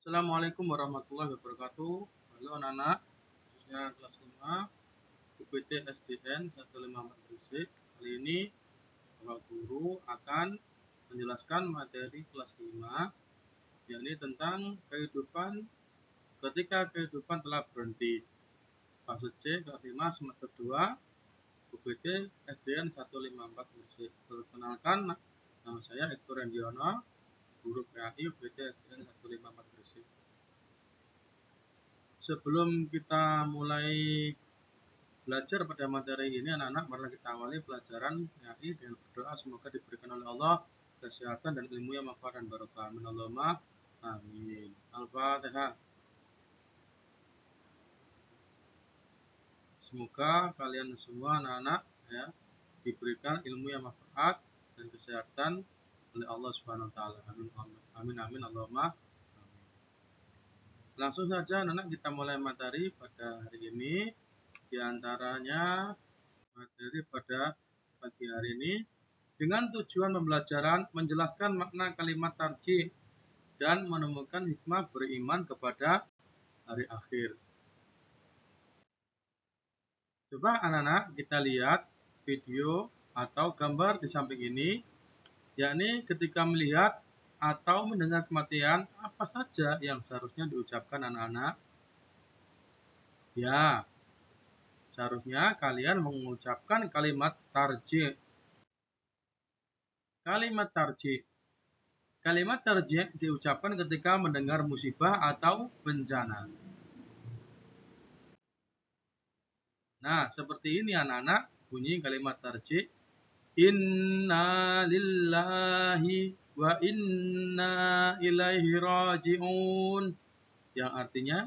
Assalamualaikum warahmatullahi wabarakatuh. Halo anak-anak, khususnya kelas 5 UPT SDN 154 Gresik. Kali ini Bapak Guru akan menjelaskan materi kelas 5, yakni tentang kehidupan ketika kehidupan telah berhenti. Fase C kelas 5 semester 2 UPT SDN 154 Gresik. Perkenalkan, nama saya Hector Rendiono, Guru PAI UPT SDN 154 Gresik. Sebelum kita mulai belajar pada materi ini, anak-anak, mari kita awali pelajaran PAI dengan berdoa semoga diberikan oleh Allah kesehatan dan ilmu yang manfaat dan barokah. Amin Allahumma amin. Al-Fatihah. Semoga kalian semua anak-anak diberikan ilmu yang manfaat dan kesehatan oleh Allah Subhanahu wa taala. Amin amin amin Allahumma amin. Langsung saja anak-anak kita mulai materi pada hari ini. Di antaranya materi pada pagi hari ini dengan tujuan pembelajaran menjelaskan makna kalimat tarjih dan menemukan hikmah beriman kepada hari akhir. Coba anak-anak kita lihat video atau gambar di samping ini, yakni ketika melihat atau mendengar kematian, apa saja yang seharusnya diucapkan anak-anak? Ya, seharusnya kalian mengucapkan kalimat tarjih. Kalimat tarjih. Kalimat tarjih diucapkan ketika mendengar musibah atau bencana. Nah, seperti ini anak-anak bunyi kalimat tarjih. Inna lillahi wa inna ilaihi raji'un. Yang artinya,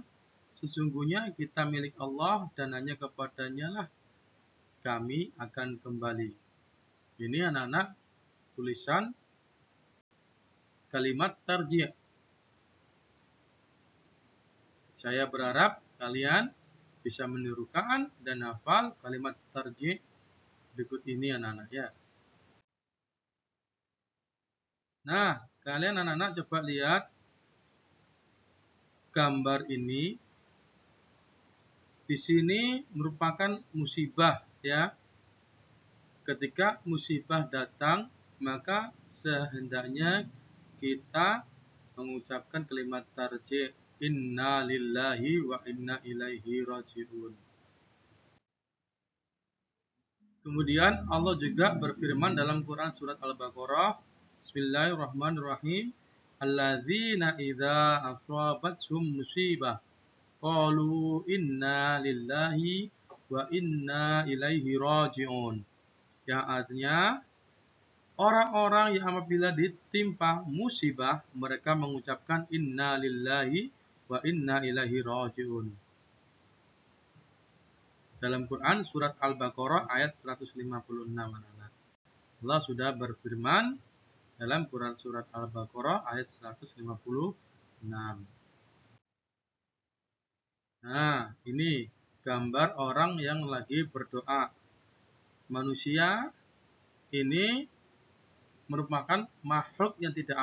sesungguhnya kita milik Allah dan hanya kepadanya lah kami akan kembali. Ini anak-anak tulisan kalimat tarjih. Saya berharap kalian bisa menirukan dan hafal kalimat tarjih berikut ini anak-anak ya. Nah, kalian anak-anak coba lihat gambar ini. Di sini merupakan musibah ya. Ketika musibah datang, maka sehendaknya kita mengucapkan kalimat tarjih. Inna lillahi wa inna ilaihi raji'un. Kemudian Allah juga berfirman dalam Quran surat Al-Baqarah, Bismillahirrahmanirrahim, Alladzina idza asabathum musibah qalu inna lillahi wa inna ilaihi raji'un. Yang artinya, orang-orang yang apabila ditimpa musibah, mereka mengucapkan inna lillahi wa inna ilaihi raji'un. Dalam Quran surat Al-Baqarah ayat 156 anak-anak. Allah sudah berfirman dalam Quran surat Al-Baqarah ayat 156. Nah, ini gambar orang yang lagi berdoa. Manusia ini merupakan makhluk yang tidak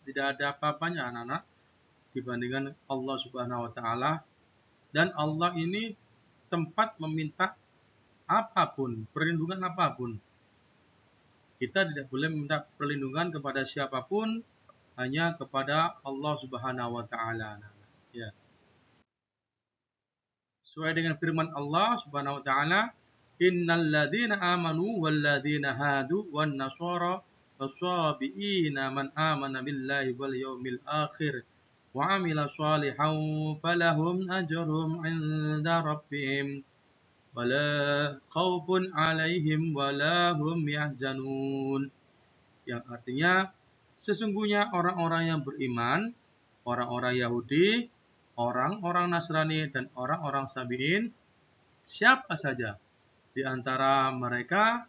ada apa-apanya anak-anak dibandingkan Allah Subhanahu wa taala, dan Allah ini tempat meminta apapun, perlindungan apapun. Kita tidak boleh meminta perlindungan kepada siapapun, hanya kepada Allah Subhanahu wa taala. Ya. Sesuai dengan firman Allah Subhanahu wa taala, Innal ladzina amanu wal ladzina hadu wan nasara was-sabiina man amana billahi wal yaumil akhir wa amila shalihan falahum ajruhum 'inda rabbihim wala khaufun 'alaihim wala hum yahzanun. Yang artinya, sesungguhnya orang-orang yang beriman, orang-orang Yahudi, orang-orang Nasrani, dan orang-orang Sabi'in, siapa saja di antara mereka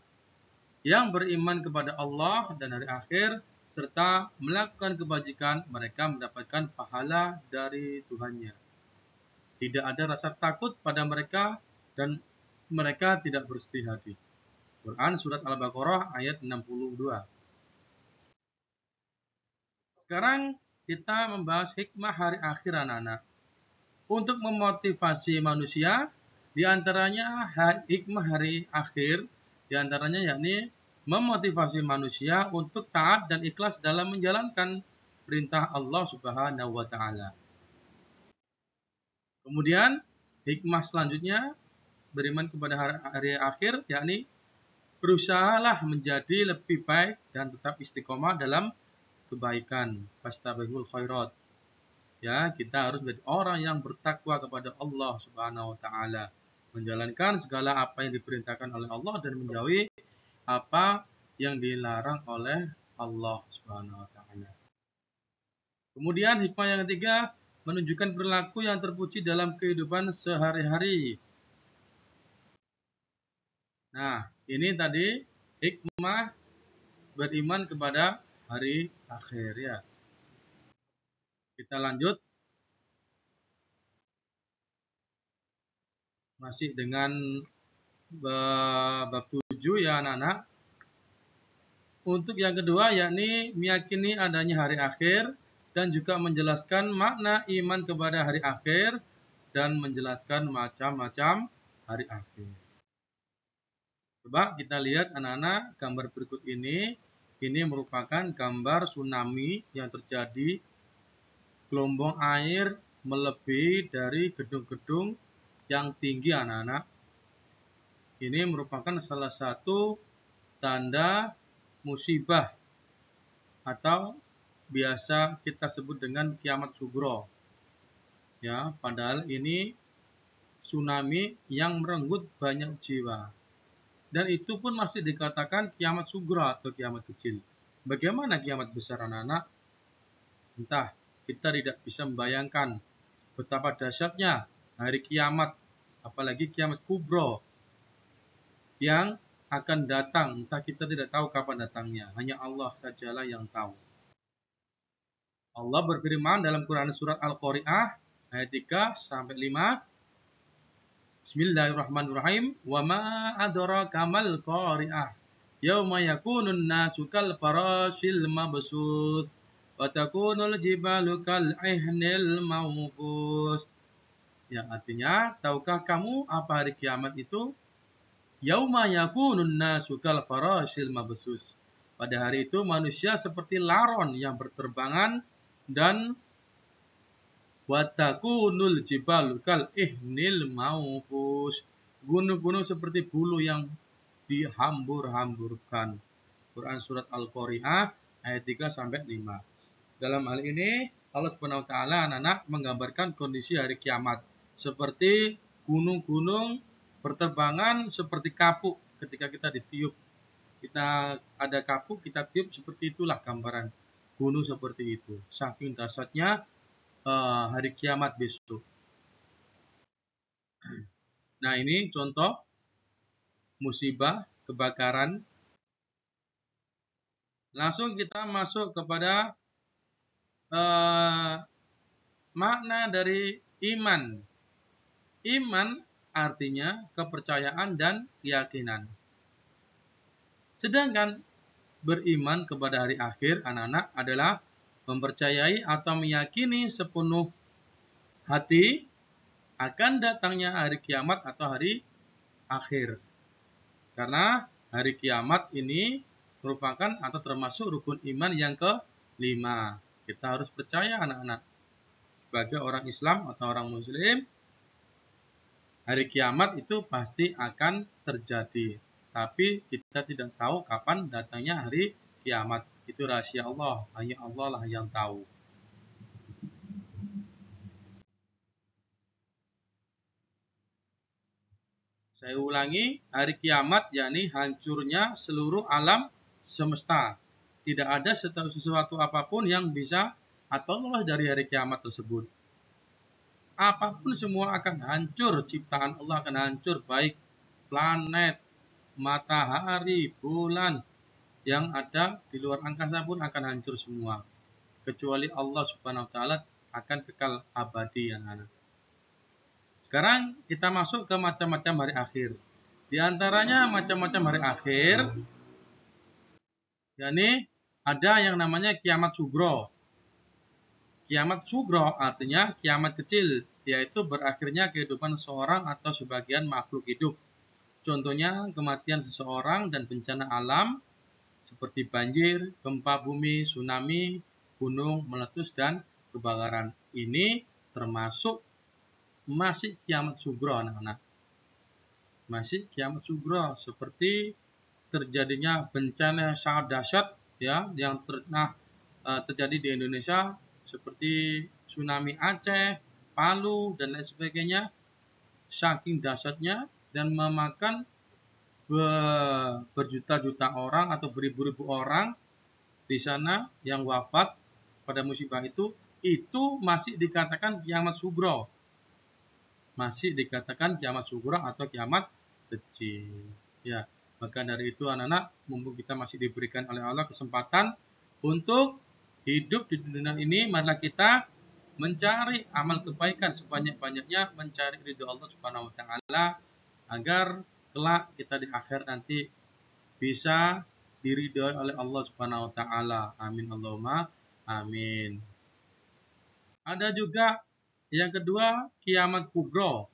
yang beriman kepada Allah dan hari akhir, serta melakukan kebajikan, mereka mendapatkan pahala dari Tuhannya. Tidak ada rasa takut pada mereka dan mereka tidak bersedih hati. Quran surat Al-Baqarah ayat 62. Sekarang kita membahas hikmah hari akhir anak-anak. Untuk memotivasi manusia, diantaranya hikmah hari akhir, diantaranya yakni memotivasi manusia untuk taat dan ikhlas dalam menjalankan perintah Allah Subhanahu wa Ta'ala. Kemudian, hikmah selanjutnya beriman kepada hari akhir, yakni berusahalah menjadi lebih baik dan tetap istiqomah dalam kebaikan. Fastabiqul khairat. Ya, kita harus menjadi orang yang bertakwa kepada Allah Subhanahu wa Ta'ala, menjalankan segala apa yang diperintahkan oleh Allah dan menjauhi apa yang dilarang oleh Allah Subhanahu wa Ta'ala. Kemudian hikmah yang ketiga, menunjukkan perilaku yang terpuji dalam kehidupan sehari-hari. Nah, ini tadi hikmah beriman kepada hari akhir ya. Kita lanjut. Masih dengan bab 7 ya anak-anak. Untuk yang kedua yakni meyakini adanya hari akhir dan juga menjelaskan makna iman kepada hari akhir dan menjelaskan macam-macam hari akhir. Coba kita lihat anak-anak gambar berikut ini. Ini merupakan gambar tsunami yang terjadi. Gelombang air melebihi dari gedung-gedung yang tinggi anak-anak. Ini merupakan salah satu tanda musibah atau biasa kita sebut dengan kiamat sugro. Ya, padahal ini tsunami yang merenggut banyak jiwa. Dan itu pun masih dikatakan kiamat sugro atau kiamat kecil. Bagaimana kiamat besar anak-anak? Entah, kita tidak bisa membayangkan betapa dahsyatnya hari kiamat, apalagi kiamat kubro yang akan datang, entah kita tidak tahu kapan datangnya, hanya Allah sajalah yang tahu. Allah berfirman dalam Quran surat Al-Qari'ah ayat 3 sampai 5. Bismillahirrahmanirrahim. Wa ma adraka mal qari'ah. Yauma yakunun nasu kal farashil mabsus wa takunul jibalu kal ihnil mawbus. Ya, artinya, tahukah kamu apa hari kiamat itu? Yauma yakunun nasu kal farashil mabsus. Pada hari itu manusia seperti laron yang berterbangan dan watakunul jibalu kal ihnil maufus. Gunung-gunung seperti bulu yang dihambur-hamburkan. Quran surat Al-Qari'ah ayat 3 sampai 5. Dalam hal ini Allah Subhanahu wa taala anak-anak menggambarkan kondisi hari kiamat seperti gunung-gunung berterbangan seperti kapuk ketika kita ditiup. Kita ada kapuk, kita tiup, seperti itulah gambaran gunung seperti itu. Saking dahsyatnya hari kiamat besok. Nah, ini contoh musibah kebakaran. Langsung kita masuk kepada makna dari iman. Iman artinya kepercayaan dan keyakinan. Sedangkan beriman kepada hari akhir anak-anak adalah mempercayai atau meyakini sepenuh hati akan datangnya hari kiamat atau hari akhir. Karena hari kiamat ini merupakan atau termasuk rukun iman yang kelima. Kita harus percaya anak-anak. Sebagai orang Islam atau orang Muslim, hari kiamat itu pasti akan terjadi. Tapi kita tidak tahu kapan datangnya hari kiamat. Itu rahasia Allah. Hanya Allah lah yang tahu. Saya ulangi, hari kiamat yakni hancurnya seluruh alam semesta. Tidak ada sesuatu apapun yang bisa atau lolos dari hari kiamat tersebut. Apapun semua akan hancur, ciptaan Allah akan hancur, baik planet, matahari, bulan yang ada di luar angkasa pun akan hancur semua. Kecuali Allah Subhanahu wa taala akan kekal abadi anak-anak. Sekarang kita masuk ke macam-macam hari akhir. Di antaranya macam-macam hari akhir, yakni ada yang namanya kiamat sugro. Kiamat sugro artinya kiamat kecil, yaitu berakhirnya kehidupan seorang atau sebagian makhluk hidup. Contohnya kematian seseorang dan bencana alam seperti banjir, gempa bumi, tsunami, gunung meletus, dan kebakaran. Ini termasuk masih kiamat sugro, anak-anak. Masih kiamat sugro, seperti terjadinya bencana sangat dahsyat ya yang terjadi di Indonesia seperti tsunami Aceh, Palu dan lain sebagainya, saking dahsyatnya dan memakan berjuta-juta orang atau beribu-ribu orang di sana yang wafat pada musibah itu masih dikatakan kiamat sugro. Masih dikatakan kiamat sugro atau kiamat kecil. Ya, maka dari itu anak-anak, mumpung kita masih diberikan oleh Allah kesempatan untuk hidup di dunia ini, marilah kita mencari amal kebaikan sebanyak-banyaknya, mencari ridho Allah Subhanahu wa taala agar kelak kita di akhir nanti bisa diridhoi oleh Allah Subhanahu wa taala. Amin Allahumma amin. Ada juga yang kedua, kiamat kubro.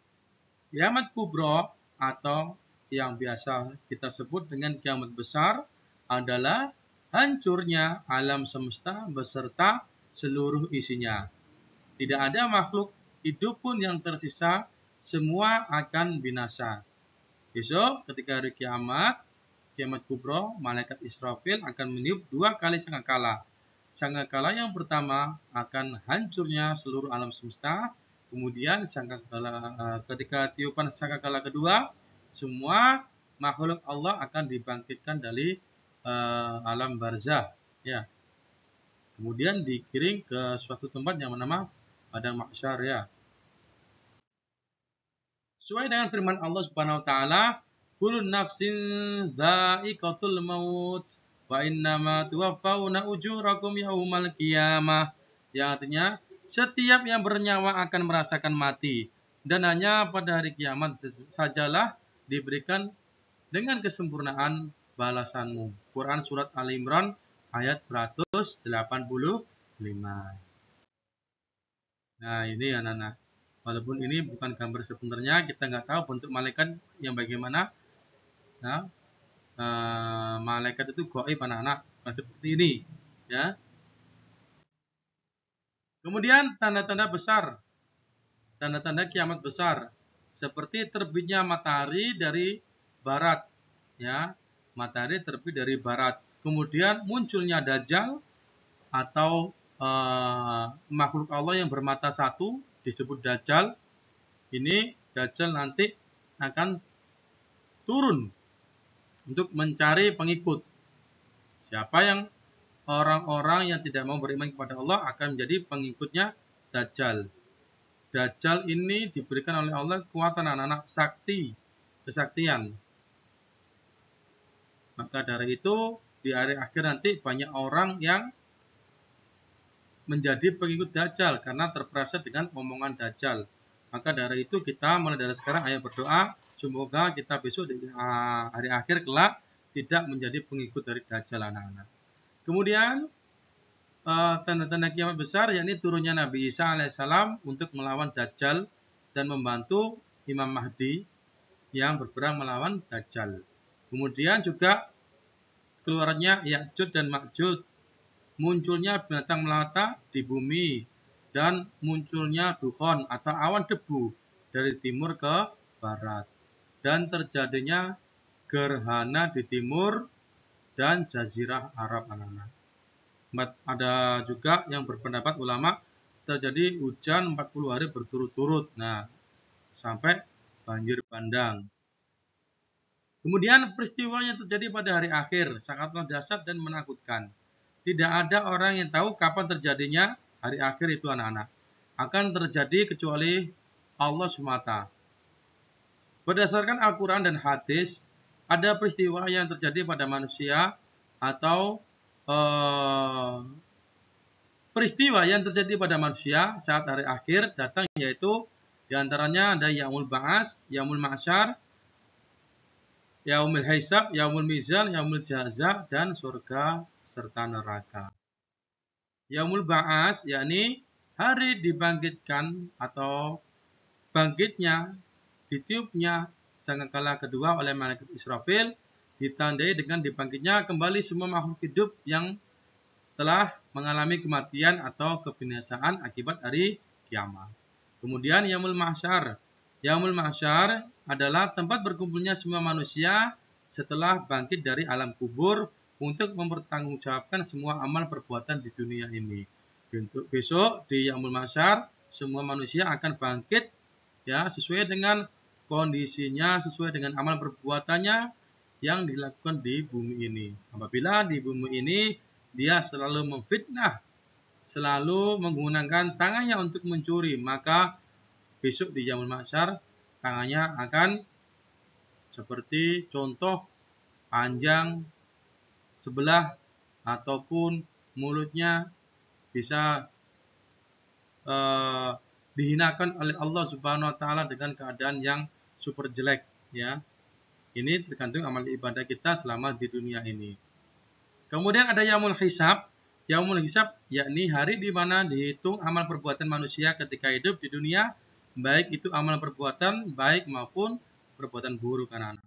Kiamat kubro atau yang biasa kita sebut dengan kiamat besar adalah hancurnya alam semesta beserta seluruh isinya. Tidak ada makhluk hidup pun yang tersisa, semua akan binasa. Besok ketika hari kiamat, kiamat kubro, malaikat Israfil akan meniup 2 kali sangkakala. Sangkakala yang pertama akan hancurnya seluruh alam semesta. Kemudian ketika tiupan sangkakala kedua, semua makhluk Allah akan dibangkitkan dari alam barzah. Ya. Kemudian dikirim ke suatu tempat yang bernama Padang Mahsyar ya. Sesuai dengan firman Allah Subhanahu wa taala, "Kullun nafsin dha'iqatul maut wa innama tuwaffawna ujurakum yaumal qiyamah." Yang artinya setiap yang bernyawa akan merasakan mati dan hanya pada hari kiamat sajalah diberikan dengan kesempurnaan balasanmu. Quran surat Ali Imran ayat 185. Nah, ini anak-anak. Walaupun ini bukan gambar sebenarnya, kita nggak tahu bentuk malaikat yang bagaimana. Nah, malaikat itu gaib anak-anak, seperti ini. Ya. Kemudian tanda-tanda besar, tanda-tanda kiamat besar, seperti terbitnya matahari dari barat. Ya, matahari terbit dari barat. Kemudian munculnya Dajjal atau makhluk Allah yang bermata satu disebut Dajjal. Ini Dajjal nanti akan turun untuk mencari pengikut. Siapa yang orang-orang yang tidak mau beriman kepada Allah akan menjadi pengikutnya Dajjal. Dajjal ini diberikan oleh Allah kekuatan anak-anak sakti, kesaktian. Maka dari itu di hari akhir nanti banyak orang yang menjadi pengikut Dajjal karena terperasa dengan omongan Dajjal. Maka dari itu kita mulai dari sekarang ayo berdoa semoga kita besok di hari akhir kelak tidak menjadi pengikut dari Dajjal anak-anak. Kemudian tanda-tanda kiamat besar yakni turunnya Nabi Isa alaihissalam untuk melawan Dajjal dan membantu Imam Mahdi yang berperang melawan Dajjal. Kemudian juga keluarnya Ya'juj dan Ma'juj, munculnya binatang melata di bumi, dan munculnya dukhon atau awan debu dari timur ke barat, dan terjadinya gerhana di timur dan jazirah Arab anak-anak. Ada juga yang berpendapat ulama terjadi hujan 40 hari berturut-turut, nah sampai banjir bandang. Kemudian peristiwa yang terjadi pada hari akhir sangatlah dahsyat dan menakutkan. Tidak ada orang yang tahu kapan terjadinya hari akhir itu anak-anak. Akan terjadi kecuali Allah semata. Berdasarkan Al-Quran dan hadis, ada peristiwa yang terjadi pada manusia atau peristiwa yang terjadi pada manusia saat hari akhir datang, yaitu diantaranya ada Yaumul Ba'as, Yaumul Mahsyar, Yaumul Hisab, Yaumul Mizan, Yaumul Jaza, dan surga serta neraka. Yaumul Ba'as yakni hari dibangkitkan atau bangkitnya, ditiupnya sangkakala kedua oleh malaikat Israfil, ditandai dengan dibangkitnya kembali semua makhluk hidup yang telah mengalami kematian atau kebinasaan akibat hari kiamat. Kemudian Yaumul Mahsyar. Yaumul Mahsyar adalah tempat berkumpulnya semua manusia setelah bangkit dari alam kubur untuk mempertanggungjawabkan semua amal perbuatan di dunia ini. Besok di Yaumul Mahsyar semua manusia akan bangkit ya sesuai dengan kondisinya, sesuai dengan amal perbuatannya yang dilakukan di bumi ini. Apabila di bumi ini dia selalu memfitnah, selalu menggunakan tangannya untuk mencuri, maka besok di Yaumul Mahsyar tangannya akan seperti contoh panjang sebelah ataupun mulutnya bisa dihinakan oleh Allah Subhanahu wa taala dengan keadaan yang super jelek ya. Ini tergantung amal ibadah kita selama di dunia ini. Kemudian ada Yaumul Hisab. Yaumul Hisab yakni hari di mana dihitung amal perbuatan manusia ketika hidup di dunia, baik itu amal perbuatan baik maupun perbuatan buruk anak-anak.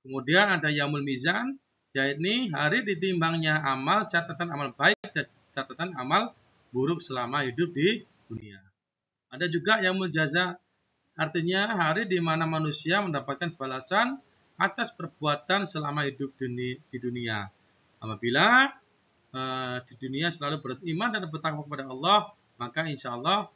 Kemudian ada Yaumul Mizan, yakni hari ditimbangnya amal, catatan amal baik dan catatan amal buruk selama hidup di dunia. Ada juga Yaumul Jaza, artinya hari di mana manusia mendapatkan balasan atas perbuatan selama hidup di dunia. Apabila di dunia selalu beriman dan bertakwa kepada Allah, maka insya Allah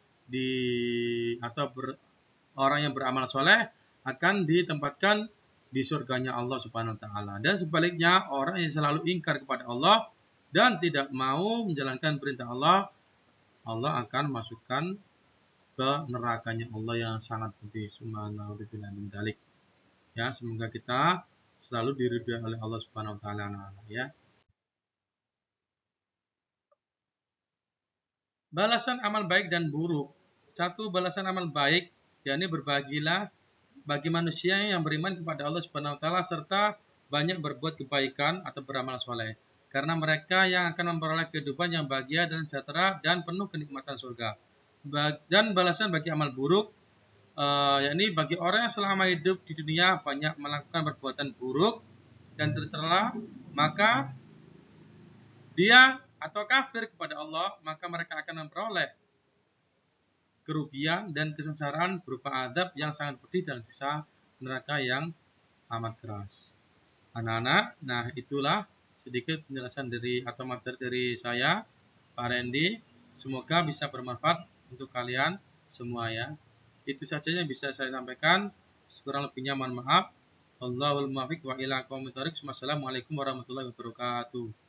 orang yang beramal soleh akan ditempatkan di surganya Allah Subhanahu wa taala. Dan sebaliknya, orang yang selalu ingkar kepada Allah dan tidak mau menjalankan perintah Allah, Allah akan masukkan ke nerakanya Allah yang sangat pedih. Subhanahu wa ta'ala. Ya, semoga kita selalu diridhoi oleh Allah Subhanahu wa taala ya. Balasan amal baik dan buruk. Satu, balasan amal baik, yakni berbagilah bagi manusia yang beriman kepada Allah Subhanahu wa taala serta banyak berbuat kebaikan atau beramal soleh. Karena mereka yang akan memperoleh kehidupan yang bahagia dan sejahtera dan penuh kenikmatan surga. Dan balasan bagi amal buruk, yakni bagi orang yang selama hidup di dunia banyak melakukan perbuatan buruk dan tercela, maka dia atau kafir kepada Allah, maka mereka akan memperoleh kerugian dan kesengsaraan berupa adab yang sangat pedih dan siksa neraka yang amat keras. Anak-anak, nah itulah sedikit penjelasan dari atau materi dari saya, Pak Randy. Semoga bisa bermanfaat untuk kalian semua ya. Itu saja yang bisa saya sampaikan. Kurang lebihnya mohon maaf. Wallahul muwaffiq wa ila aqwamit thoriq. Wassalamualaikum warahmatullahi wabarakatuh.